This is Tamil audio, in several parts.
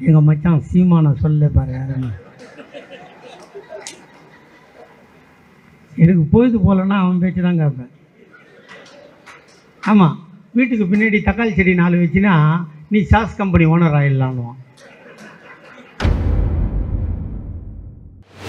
எங்கள் மச்சான் சீமானை சொல்ல பாரு யாருன்னு. எனக்கு பொழுது போகலன்னா அவன் பேச்சு தான் கேட்பேன். ஆமாம், வீட்டுக்கு பின்னாடி தக்காளி செடி 4 வச்சுன்னா நீ சாஸ் கம்பெனி ஓனர் ஆகிடலான்னுவான்.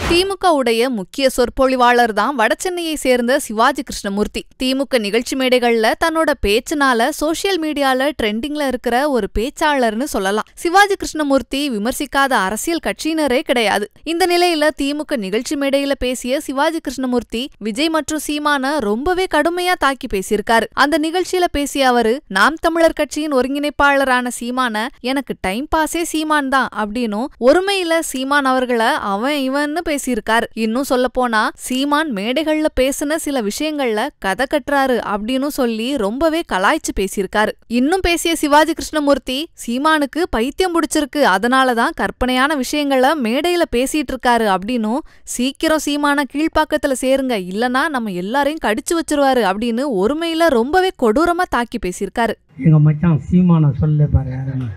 திமுக உடைய முக்கிய சொற்பொழிவாளர் தான் வடசென்னையை சேர்ந்த சிவாஜி கிருஷ்ணமூர்த்தி. திமுக நிகழ்ச்சி மேடைகள்ல தன்னோட பேச்சுனால சோசியல் மீடியால ட்ரெண்டிங்ல இருக்கிற ஒரு பேச்சாளர்னு சொல்லலாம். சிவாஜி கிருஷ்ணமூர்த்தி விமர்சிக்காத அரசியல் கட்சியினரே கிடையாது. இந்த நிலையில திமுக நிகழ்ச்சி மேடையில பேசிய சிவாஜி கிருஷ்ணமூர்த்தி விஜய் மற்றும் சீமான ரொம்பவே கடுமையா தாக்கி பேசியிருக்காரு. அந்த நிகழ்ச்சியில பேசிய அவரு, நாம் தமிழர் கட்சியின் ஒருங்கிணைப்பாளரான சீமான எனக்கு டைம் பாஸே சீமான் தான் அப்படின்னும், ஒருமையில சீமான் அவர்களை அவன் இவன்னு பேசியிருக்காரு. இன்னும் சொல்ல போனா சீமான் மேடைகள்ல பேசின சில விஷயங்கள்ல கதை கட்டுறாரு அப்படின்னு சொல்லி ரொம்பவே கலாய்ச்சு பேசியிருக்காரு. இன்னும் பேசிய சிவாஜி கிருஷ்ணமூர்த்தி, சீமானுக்கு பைத்தியம் பிடிச்சிருக்கு, அதனாலதான் கற்பனையான விஷயங்களை மேடையில பேசிட்டு இருக்காரு அப்படின்னும், சீக்கிரம் சீமான கீழ்ப்பாக்கத்துல சேருங்க, இல்லனா நம்ம எல்லாரையும் கடிச்சு வச்சிருவாரு அப்படின்னு ஒருமையில ரொம்பவே கொடூரமா தாக்கி பேசியிருக்காரு. எங்கள் மச்சான் சீமானை சொல்ல பாரு யாருன்னு.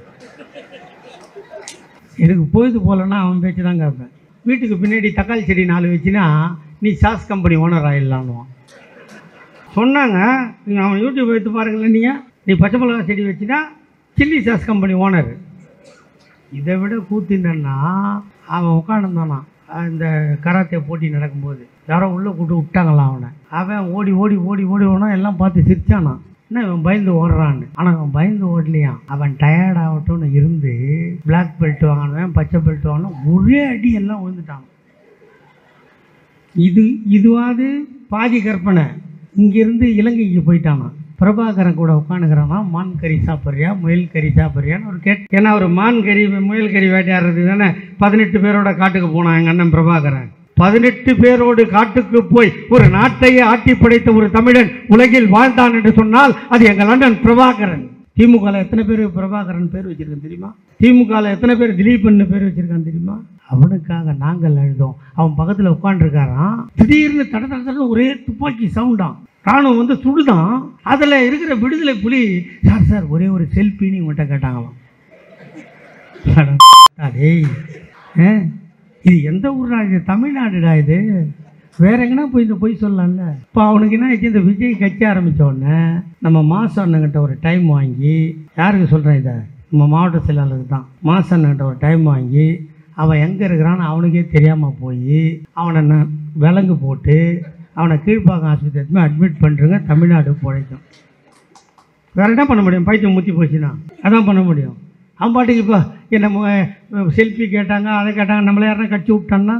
எனக்கு பொழுது போகலன்னா அவன் பேச்சு தான் கேட்பேன். வீட்டுக்கு பின்னாடி தக்காளி செடி 4 வச்சுன்னா நீ சாஸ் கம்பெனி ஓனர் ஆகிடலான்னுவான். சொன்னாங்க, நீங்கள் அவன் யூடியூப் எடுத்து பாருங்களேன். நீ பச்சை மிளகா செடி வச்சுன்னா சில்லி சாஸ் கம்பெனி ஓனர். இதை விட கூத்தினா அவன் உட்காந்துருந்தானா இந்த கராத்தே போட்டி நடக்கும்போது யாரோ உள்ளே கூட்டு விட்டாங்களாம் அவனை. அவன் ஓடி ஓடி ஓடி ஓடி ஓனா எல்லாம் பார்த்து சிரிச்சானா, என்ன இவன் பயந்து ஓடுறான்னு. ஆனால் அவன் பயந்து ஓடலையான். அவன் டயர்ட் ஆகட்டும்னு இருந்து பிளாக் பெல்ட் வாங்கினவன் பச்சை பெல்ட் வாங்கினவன் ஒரே அடி எல்லாம் விழுந்துட்டான். இதுவாது பாதி கற்பனை. இங்கேருந்து இலங்கைக்கு போயிட்டானா. பிரபாகரன் கூட உட்காந்துக்கிறானா, மான் கறி சாப்பிட்றியா முயல் கறி சாப்பிட்றியான்னு ஒரு ஏன்னா ஒரு மான் கறி முயல் கறி வேட்டையாடுறது தானே 18 பேரோட காட்டுக்கு போனான் எங்கள் அண்ணன் பிரபாகரன். 18 பேரோடு காட்டுக்கு போய் ஒரு நாட்டையே ஆட்டி படைத்த ஒரு தமிழன் உலகில் வாழ்ந்தான் என்று சொன்னால் அது எங்கள் அண்ணன் பிரபாகரன். திமுகவில் எத்தனை பேர் பிரபாகரன் பேர் வச்சிருக்கான் தெரியுமா? திமுகவில் எத்தனை பேர் திலீபன் பேர் வச்சிருக்கான் தெரியுமா? அவனுக்காக நாங்கள் அழுதோம். அவன் பக்கத்தில் உட்காந்துருக்காரான். திடீர்னு தட தட ஒரே துப்பாக்கி சவுண்டான். ராணுவம் வந்து சுடுதான். அதில் இருக்கிற விடுதலை புலி, சார் ஒரே ஒரு செல்ஃபின்னு இவன்கிட்ட கேட்டாங்களாம். இது எந்த ஊர்டா? இது தமிழ்நாடுடா. இது வேற எங்கன்னா போய் இந்த போய் சொல்லலாம்ல. இப்போ அவனுக்கு என்ன ஆச்சு, இந்த விஜய் கட்சி ஆரம்பித்த உடனே நம்ம மாசு அண்ணங்கிட்ட ஒரு டைம் வாங்கி, யாருக்கு சொல்கிறேன் இதை, நம்ம மாவட்ட செயலாளருக்கு தான், மாசு அண்ணங்கிட்ட ஒரு டைம் வாங்கி அவன் எங்கே இருக்கிறான்னு அவனுக்கே தெரியாமல் போய் அவனை விலங்கு போட்டு அவனை கீழ்ப்பாக்கம் ஆஸ்பத்திரி அட்மிட் பண்ணுறங்க. தமிழ்நாடு பிழைக்கும். வேறு என்ன பண்ண முடியும்? பைத்தியம் முத்தி போச்சுன்னா அதான் பண்ண முடியும். அவன் பாட்டுக்கு இப்போ என்ன செல்ஃபி கேட்டாங்க, அதை கேட்டாங்க, நம்மளை யாருன்னா கட்சி விட்டான்னா